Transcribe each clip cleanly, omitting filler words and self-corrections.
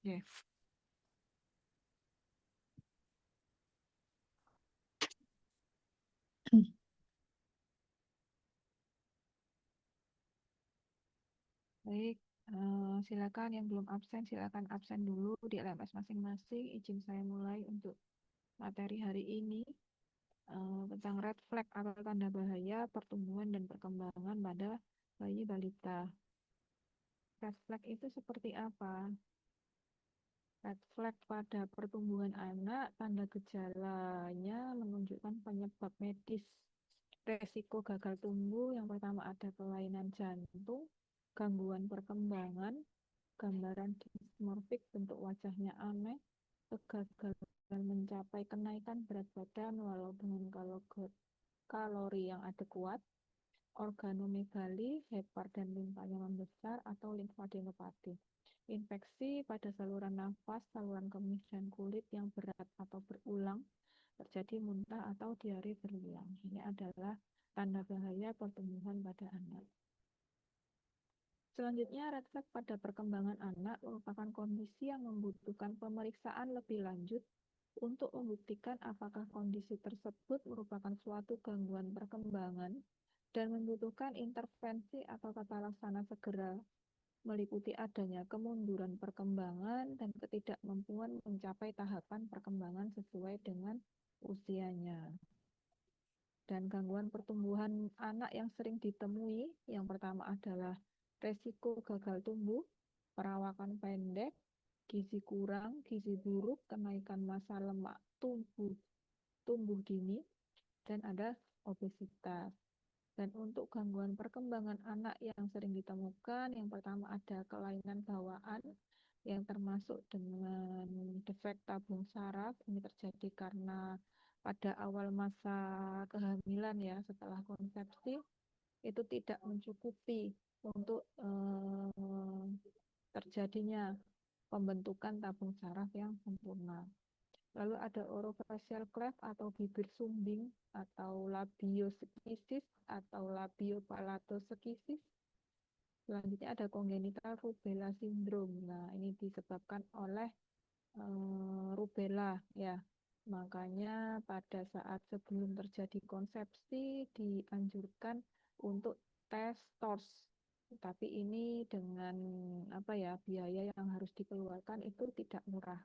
Oke. Baik, silakan yang belum absen, silakan absen dulu di LMS masing-masing. Izin saya mulai untuk materi hari ini tentang red flag atau tanda bahaya pertumbuhan dan perkembangan pada bayi balita. Red flag itu seperti apa? Red flag pada pertumbuhan anak, tanda gejalanya menunjukkan penyebab medis. Resiko gagal tumbuh, yang pertama ada kelainan jantung, gangguan perkembangan, gambaran dismorfik, bentuk wajahnya aneh, kegagalan mencapai kenaikan berat badan walau dengan kalori yang adekuat, organomegali, hepar dan limpanya membesar atau limfadenopati. Infeksi pada saluran nafas, saluran kemih dan kulit yang berat atau berulang, terjadi muntah atau diare berulang. Ini adalah tanda bahaya pertumbuhan pada anak. Selanjutnya, red flag pada perkembangan anak merupakan kondisi yang membutuhkan pemeriksaan lebih lanjut untuk membuktikan apakah kondisi tersebut merupakan suatu gangguan perkembangan dan membutuhkan intervensi atau tata laksana segera, meliputi adanya kemunduran perkembangan dan ketidakmampuan mencapai tahapan perkembangan sesuai dengan usianya. Dan gangguan pertumbuhan anak yang sering ditemui, yang pertama adalah resiko gagal tumbuh, perawakan pendek, gizi kurang, gizi buruk, kenaikan massa lemak tumbuh dini, dan ada obesitas. Dan untuk gangguan perkembangan anak yang sering ditemukan, yang pertama ada kelainan bawaan yang termasuk dengan defek tabung saraf. Ini terjadi karena pada awal masa kehamilan ya, setelah konsepsi itu tidak mencukupi untuk terjadinya pembentukan tabung saraf yang sempurna. Lalu ada orofacial cleft atau bibir sumbing atau labioskisis atau labiopalatoskisis. Selanjutnya ada congenital rubella syndrome. Nah, ini disebabkan oleh rubella ya. Makanya pada saat sebelum terjadi konsepsi dianjurkan untuk tes TORS. Tapi ini dengan biaya yang harus dikeluarkan itu tidak murah.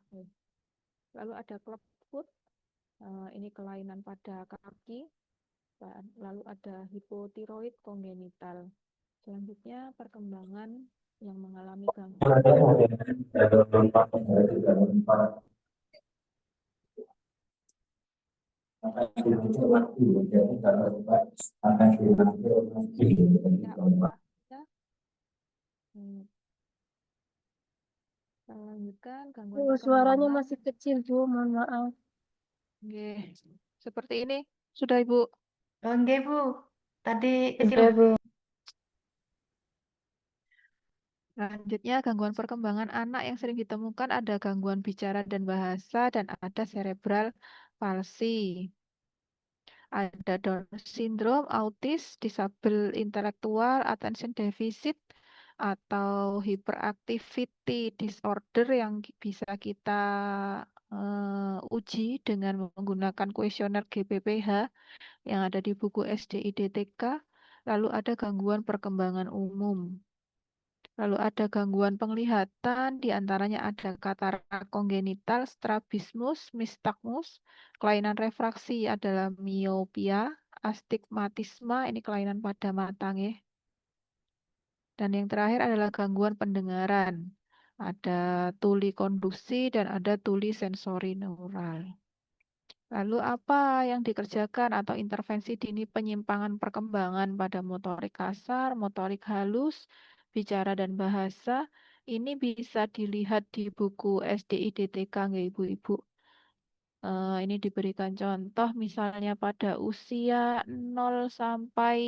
Lalu ada clubfoot, ini kelainan pada kaki. Lalu ada hipotiroid kongenital. Selanjutnya perkembangan yang mengalami gangguan. Lanjutkan gangguan suaranya masih kecil, Bu. Mohon maaf. Oke. Seperti ini. Sudah, Ibu? Oke, Bu. Tadi kecil. Sudah, Bu. Selanjutnya, gangguan perkembangan anak yang sering ditemukan ada gangguan bicara dan bahasa dan ada cerebral palsy. Ada Down syndrome, autis, disabel intelektual, attention deficit, atau hyperactivity disorder yang bisa kita uji dengan menggunakan kuesioner GPPH yang ada di buku SDIDTK. Lalu ada gangguan perkembangan umum. Lalu ada gangguan penglihatan, diantaranya ada katarak kongenital, strabismus, nystagmus, kelainan refraksi adalah miopia, astigmatisme, ini kelainan pada mata. Dan yang terakhir adalah gangguan pendengaran. Ada tuli konduksi dan ada tuli sensori neural. Lalu apa yang dikerjakan atau intervensi dini penyimpangan perkembangan pada motorik kasar, motorik halus, bicara dan bahasa, ini bisa dilihat di buku SDIDTK nggih Ibu-Ibu. Ini diberikan contoh misalnya pada usia 0 sampai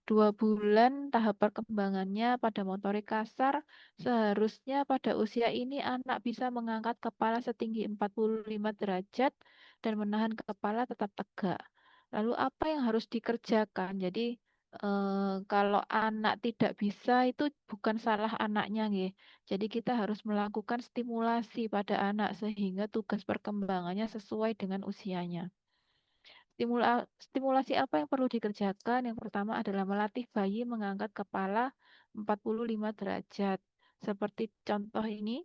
2 bulan tahap perkembangannya pada motorik kasar, seharusnya pada usia ini anak bisa mengangkat kepala setinggi 45 derajat dan menahan kepala tetap tegak. Lalu apa yang harus dikerjakan? Jadi Kalau anak tidak bisa itu bukan salah anaknya, nggih. Jadi kita harus melakukan stimulasi pada anak sehingga tugas perkembangannya sesuai dengan usianya. Stimulasi apa yang perlu dikerjakan? Yang pertama adalah melatih bayi mengangkat kepala 45 derajat. Seperti contoh ini,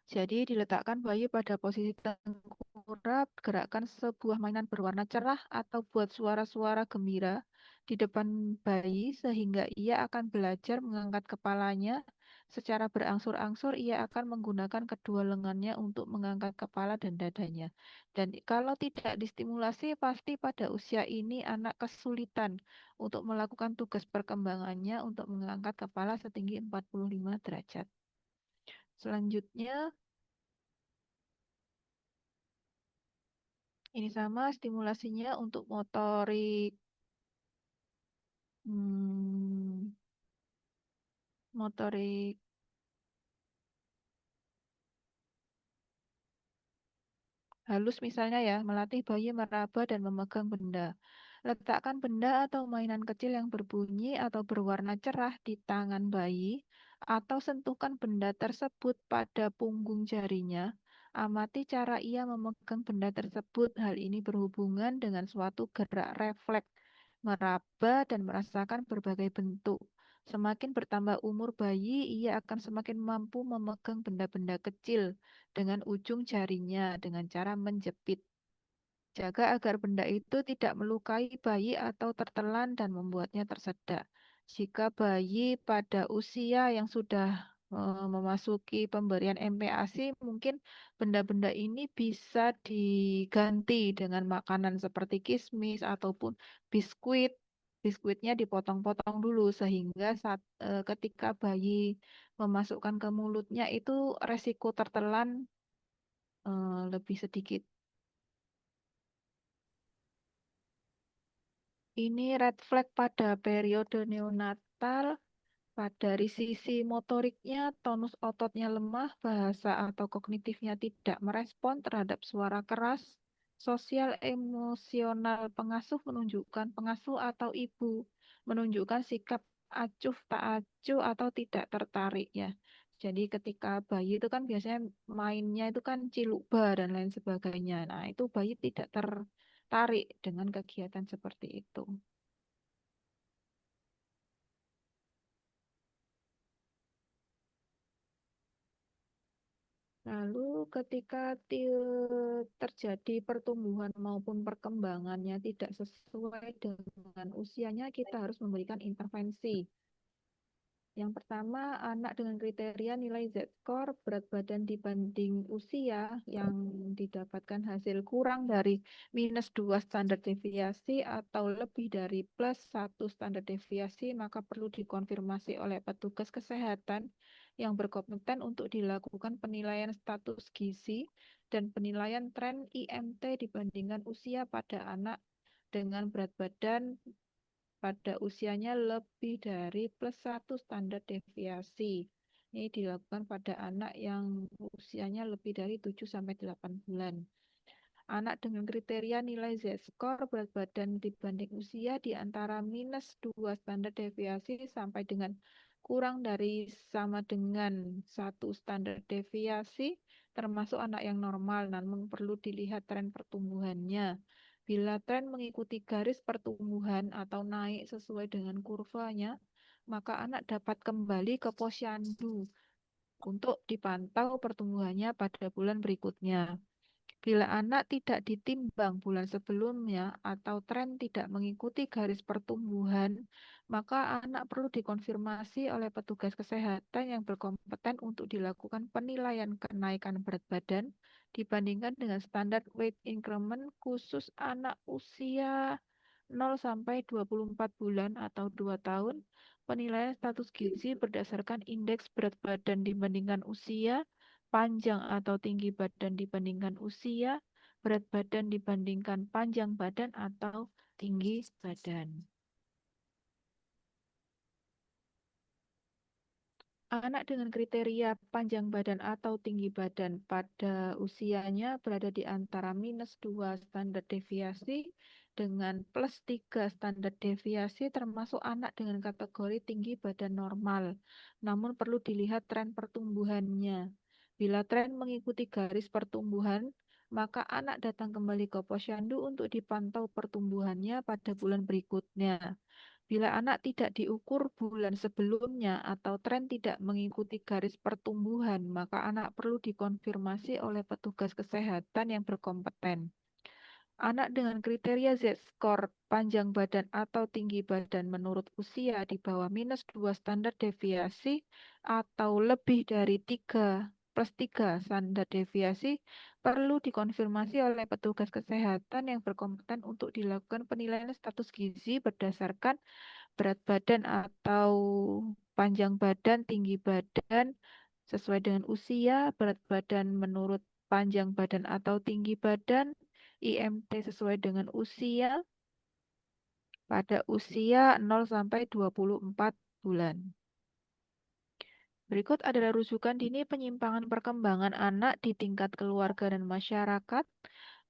jadi diletakkan bayi pada posisi tengkurap, gerakkan sebuah mainan berwarna cerah atau buat suara-suara gembira di depan bayi sehingga ia akan belajar mengangkat kepalanya. Secara berangsur-angsur ia akan menggunakan kedua lengannya untuk mengangkat kepala dan dadanya. Dan kalau tidak distimulasi, pasti pada usia ini anak kesulitan untuk melakukan tugas perkembangannya untuk mengangkat kepala setinggi 45 derajat. Selanjutnya, ini sama stimulasinya untuk motorik, hmm, motorik halus misalnya ya, melatih bayi meraba dan memegang benda. Letakkan benda atau mainan kecil yang berbunyi atau berwarna cerah di tangan bayi, atau sentuhkan benda tersebut pada punggung jarinya. Amati cara ia memegang benda tersebut. Hal ini berhubungan dengan suatu gerak refleks, meraba dan merasakan berbagai bentuk. Semakin bertambah umur bayi, ia akan semakin mampu memegang benda-benda kecil dengan ujung jarinya dengan cara menjepit. Jaga agar benda itu tidak melukai bayi atau tertelan dan membuatnya tersedak. Jika bayi pada usia yang sudah memasuki pemberian MPASI, mungkin benda-benda ini bisa diganti dengan makanan seperti kismis ataupun biskuit. Biskuitnya dipotong-potong dulu sehingga ketika bayi memasukkan ke mulutnya itu resiko tertelan lebih sedikit. Ini red flag pada periode neonatal. Dari sisi motoriknya, tonus ototnya lemah, bahasa atau kognitifnya tidak merespon terhadap suara keras. Sosial emosional pengasuh atau ibu menunjukkan sikap acuh tak acuh atau tidak tertarik ya. Jadi ketika bayi itu kan biasanya mainnya itu kan cilukba dan lain sebagainya. Nah, itu bayi tidak tertarik dengan kegiatan seperti itu. Lalu ketika terjadi pertumbuhan maupun perkembangannya tidak sesuai dengan usianya, kita harus memberikan intervensi. Yang pertama, anak dengan kriteria nilai Z-score berat badan dibanding usia yang didapatkan hasil kurang dari -2 standar deviasi atau lebih dari +1 standar deviasi, maka perlu dikonfirmasi oleh petugas kesehatan yang berkompeten untuk dilakukan penilaian status gizi dan penilaian tren IMT dibandingkan usia pada anak dengan berat badan pada usianya lebih dari +1 standar deviasi. Ini dilakukan pada anak yang usianya lebih dari 7-8 bulan. Anak dengan kriteria nilai Z-score berat badan dibanding usia di antara -2 standar deviasi sampai dengan kurang dari sama dengan 1 standar deviasi, termasuk anak yang normal, namun perlu dilihat tren pertumbuhannya. Bila tren mengikuti garis pertumbuhan atau naik sesuai dengan kurvanya, maka anak dapat kembali ke posyandu untuk dipantau pertumbuhannya pada bulan berikutnya. Bila anak tidak ditimbang bulan sebelumnya atau tren tidak mengikuti garis pertumbuhan, maka anak perlu dikonfirmasi oleh petugas kesehatan yang berkompeten untuk dilakukan penilaian kenaikan berat badan dibandingkan dengan standar weight increment khusus anak usia 0 sampai 24 bulan atau 2 tahun. Penilaian status gizi berdasarkan indeks berat badan dibandingkan usia, panjang atau tinggi badan dibandingkan usia, berat badan dibandingkan panjang badan atau tinggi badan. Anak dengan kriteria panjang badan atau tinggi badan pada usianya berada di antara -2 standar deviasi dengan +3 standar deviasi termasuk anak dengan kategori tinggi badan normal. Namun perlu dilihat tren pertumbuhannya. Bila tren mengikuti garis pertumbuhan, maka anak datang kembali ke posyandu untuk dipantau pertumbuhannya pada bulan berikutnya. Bila anak tidak diukur bulan sebelumnya atau tren tidak mengikuti garis pertumbuhan, maka anak perlu dikonfirmasi oleh petugas kesehatan yang berkompeten. Anak dengan kriteria Z-score panjang badan atau tinggi badan menurut usia di bawah -2 standar deviasi atau lebih dari 3+3 standar deviasi perlu dikonfirmasi oleh petugas kesehatan yang berkompeten untuk dilakukan penilaian status gizi berdasarkan berat badan atau panjang badan, tinggi badan sesuai dengan usia, berat badan menurut panjang badan atau tinggi badan, IMT sesuai dengan usia pada usia 0 sampai 24 bulan. Berikut adalah rujukan dini penyimpangan perkembangan anak di tingkat keluarga dan masyarakat.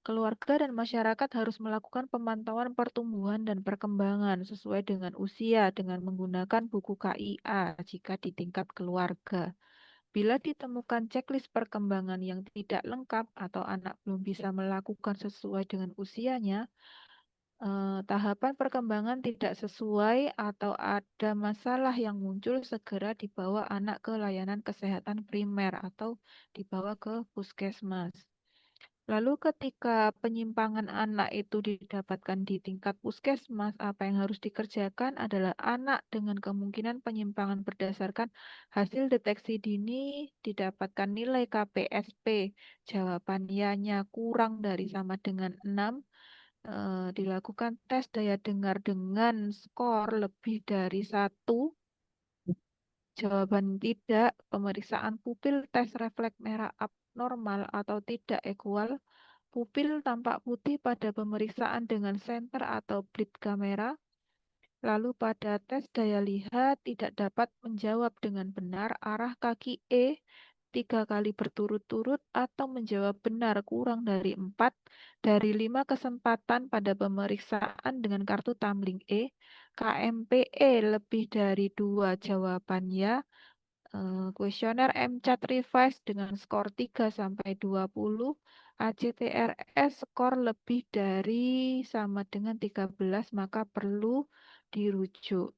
Keluarga dan masyarakat harus melakukan pemantauan pertumbuhan dan perkembangan sesuai dengan usia dengan menggunakan buku KIA jika di tingkat keluarga. Bila ditemukan checklist perkembangan yang tidak lengkap atau anak belum bisa melakukan sesuai dengan usianya, tahapan perkembangan tidak sesuai atau ada masalah yang muncul, segera dibawa anak ke layanan kesehatan primer atau dibawa ke puskesmas. Lalu ketika penyimpangan anak itu didapatkan di tingkat puskesmas, apa yang harus dikerjakan adalah anak dengan kemungkinan penyimpangan berdasarkan hasil deteksi dini didapatkan nilai KPSP, jawaban ya-nya kurang dari sama dengan 6, dilakukan tes daya dengar dengan skor lebih dari 1, jawaban tidak, pemeriksaan pupil tes refleks merah abnormal atau tidak equal, pupil tampak putih pada pemeriksaan dengan senter atau blit kamera, lalu pada tes daya lihat tidak dapat menjawab dengan benar arah kaki E 3 kali berturut-turut atau menjawab benar kurang dari 4 dari 5 kesempatan pada pemeriksaan dengan kartu tumbling E, KMPE lebih dari 2 jawabannya, kuesioner MCAT revise dengan skor 3-20, ACTRS skor lebih dari sama dengan 13, maka perlu dirujuk.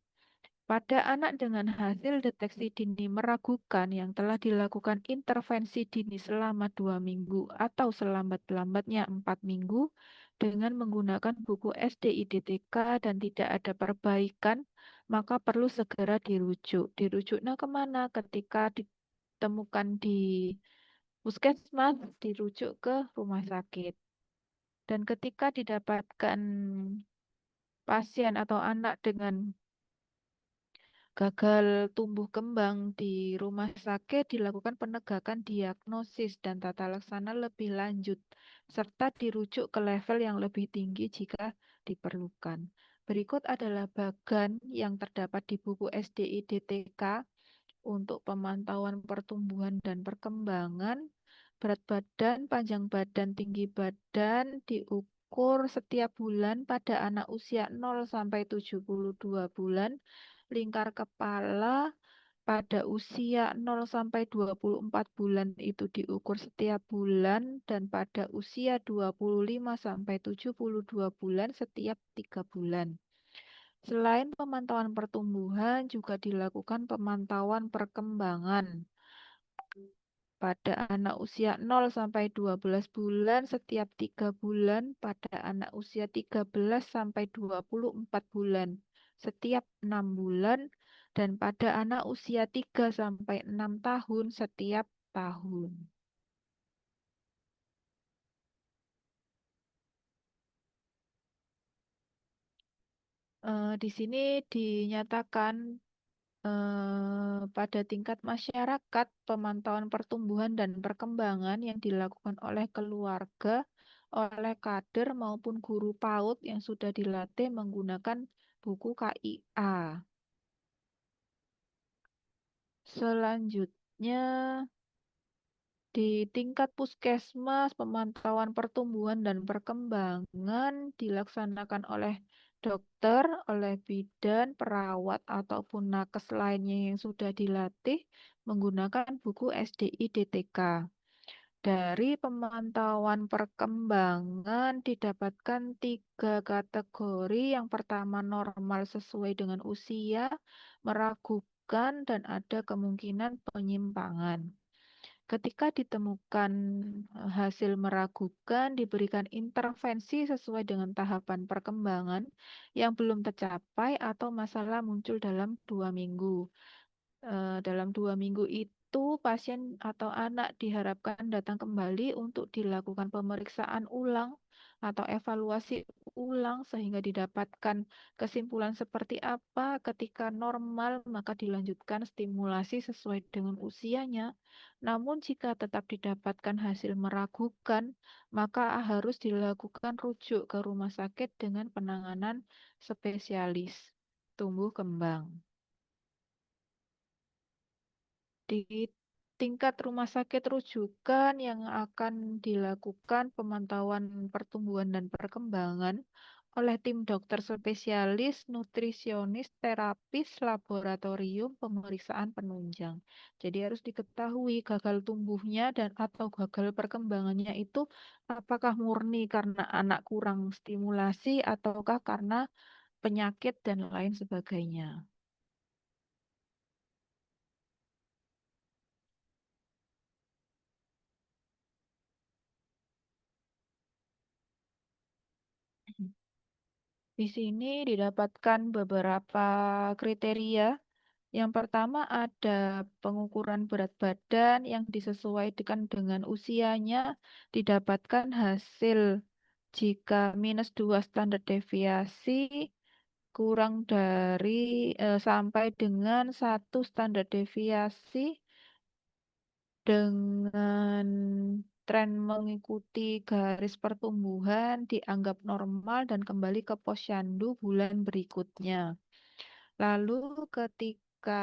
Pada anak dengan hasil deteksi dini meragukan yang telah dilakukan intervensi dini selama 2 minggu atau selambat-lambatnya 4 minggu dengan menggunakan buku SDIDTK dan tidak ada perbaikan, maka perlu segera dirujuk. Dirujuknya kemana? Ketika ditemukan di puskesmas, dirujuk ke rumah sakit. Dan ketika didapatkan pasien atau anak dengan gagal tumbuh kembang di rumah sakit, dilakukan penegakan diagnosis dan tata laksana lebih lanjut, serta dirujuk ke level yang lebih tinggi jika diperlukan. Berikut adalah bagan yang terdapat di buku SDIDTK untuk pemantauan pertumbuhan dan perkembangan. Berat badan, panjang badan, tinggi badan diukur setiap bulan pada anak usia 0 sampai 72 bulan. Lingkar kepala pada usia 0 sampai 24 bulan itu diukur setiap bulan dan pada usia 25 sampai 72 bulan setiap 3 bulan. Selain pemantauan pertumbuhan, juga dilakukan pemantauan perkembangan pada anak usia 0 sampai 12 bulan setiap 3 bulan, pada anak usia 13 sampai 24 bulan setiap 6 bulan, dan pada anak usia 3 sampai 6 tahun setiap tahun. Di sini dinyatakan pada tingkat masyarakat, pemantauan pertumbuhan dan perkembangan yang dilakukan oleh keluarga, oleh kader maupun guru PAUD yang sudah dilatih menggunakan buku KIA. Selanjutnya, Di tingkat puskesmas, pemantauan pertumbuhan dan perkembangan dilaksanakan oleh dokter, oleh bidan, perawat, ataupun nakes lainnya yang sudah dilatih menggunakan buku SDI DTK. Dari pemantauan perkembangan didapatkan 3 kategori. Yang pertama normal sesuai dengan usia, meragukan, dan ada kemungkinan penyimpangan. Ketika ditemukan hasil meragukan, diberikan intervensi sesuai dengan tahapan perkembangan yang belum tercapai atau masalah muncul dalam 2 minggu. Dalam 2 minggu itu, pasien atau anak diharapkan datang kembali untuk dilakukan pemeriksaan ulang atau evaluasi ulang sehingga didapatkan kesimpulan seperti apa. Ketika normal, maka dilanjutkan stimulasi sesuai dengan usianya. Namun jika tetap didapatkan hasil meragukan, maka harus dilakukan rujuk ke rumah sakit dengan penanganan spesialis tumbuh kembang. Di tingkat rumah sakit rujukan yang akan dilakukan pemantauan pertumbuhan dan perkembangan oleh tim dokter spesialis, nutrisionis, terapis, laboratorium, pemeriksaan penunjang. Jadi harus diketahui gagal tumbuhnya dan atau gagal perkembangannya itu apakah murni karena anak kurang stimulasi ataukah karena penyakit dan lain sebagainya. Di sini didapatkan beberapa kriteria. Yang pertama ada pengukuran berat badan yang disesuaikan dengan usianya, didapatkan hasil jika -2 standar deviasi kurang dari sampai dengan 1 standar deviasi dengan tren mengikuti garis pertumbuhan dianggap normal dan kembali ke posyandu bulan berikutnya. Lalu ketika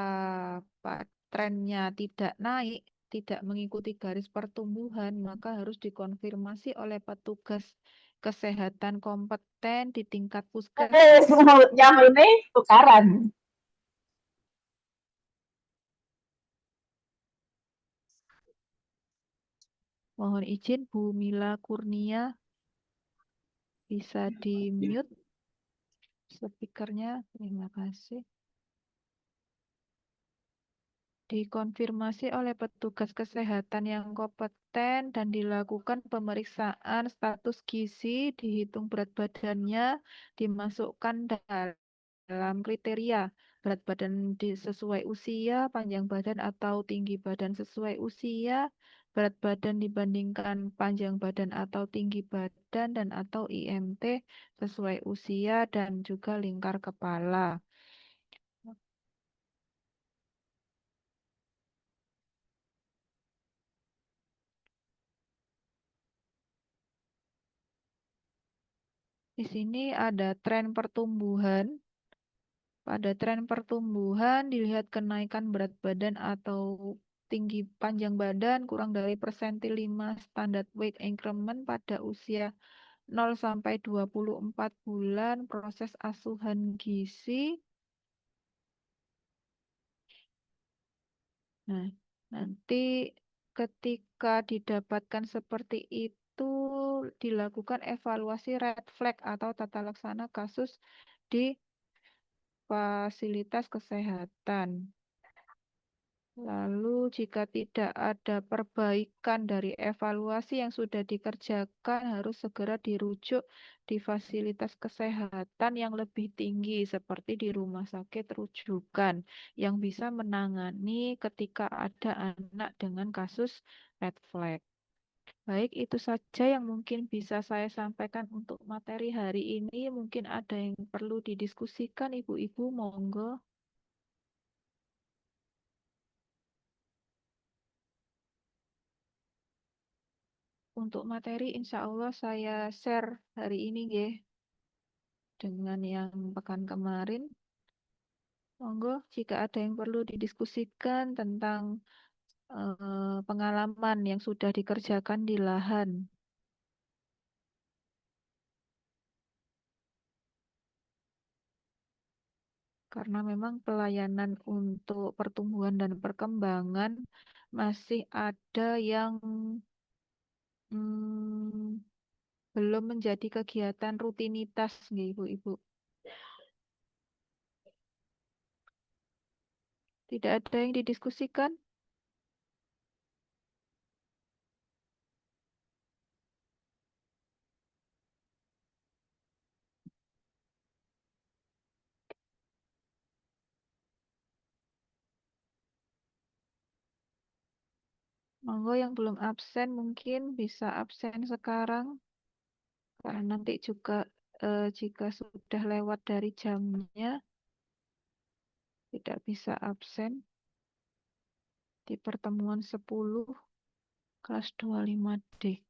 trennya tidak naik, tidak mengikuti garis pertumbuhan, maka harus dikonfirmasi oleh petugas kesehatan kompeten di tingkat puskesmas. Yang ini tukaran. Mohon izin Bu Mila Kurnia, bisa di-mute speakernya. Terima kasih. Dikonfirmasi oleh petugas kesehatan yang kompeten dan dilakukan pemeriksaan status gizi, dihitung berat badannya, dimasukkan dalam kriteria berat badan sesuai usia, panjang badan atau tinggi badan sesuai usia, berat badan dibandingkan panjang badan atau tinggi badan dan atau IMT sesuai usia dan juga lingkar kepala. Di sini ada tren pertumbuhan. Pada tren pertumbuhan dilihat kenaikan berat badan atau tinggi panjang badan kurang dari persentil 5 standard weight increment pada usia 0 sampai 24 bulan proses asuhan gizi. Nah, nanti ketika didapatkan seperti itu dilakukan evaluasi red flag atau tata laksana kasus di fasilitas kesehatan. Lalu jika tidak ada perbaikan dari evaluasi yang sudah dikerjakan harus segera dirujuk di fasilitas kesehatan yang lebih tinggi seperti di rumah sakit rujukan yang bisa menangani ketika ada anak dengan kasus red flag. Baik, itu saja yang mungkin bisa saya sampaikan untuk materi hari ini. Mungkin ada yang perlu didiskusikan, Ibu-ibu, monggo. Untuk materi insya Allah saya share hari ini nggih dengan yang pekan kemarin. Monggo jika ada yang perlu didiskusikan tentang pengalaman yang sudah dikerjakan di lahan. Karena memang pelayanan untuk pertumbuhan dan perkembangan masih ada yang belum menjadi kegiatan rutinitas, nggih, Ibu-ibu. Tidak ada yang didiskusikan? Monggo yang belum absen mungkin bisa absen sekarang. Karena nanti juga jika sudah lewat dari jamnya, tidak bisa absen di pertemuan 10 kelas 25D.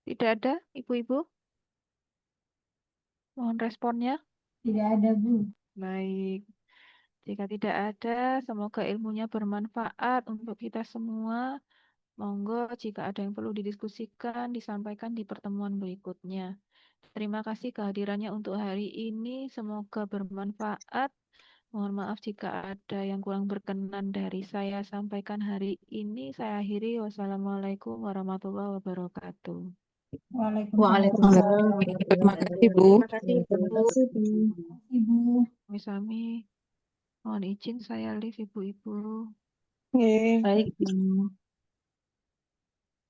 Tidak ada, Ibu-ibu? Mohon responnya. Tidak ada, Bu. Baik. Jika tidak ada, semoga ilmunya bermanfaat untuk kita semua. Monggo jika ada yang perlu didiskusikan, disampaikan di pertemuan berikutnya. Terima kasih kehadirannya untuk hari ini. Semoga bermanfaat. Mohon maaf jika ada yang kurang berkenan dari saya sampaikan hari ini. Saya akhiri. Wassalamualaikum warahmatullahi wabarakatuh. Waalaikumsalam. Terima kasih, Bu. Terima kasih, Bu. Ibu. Kami mohon izin saya live, Ibu-ibu. Baik, Bu.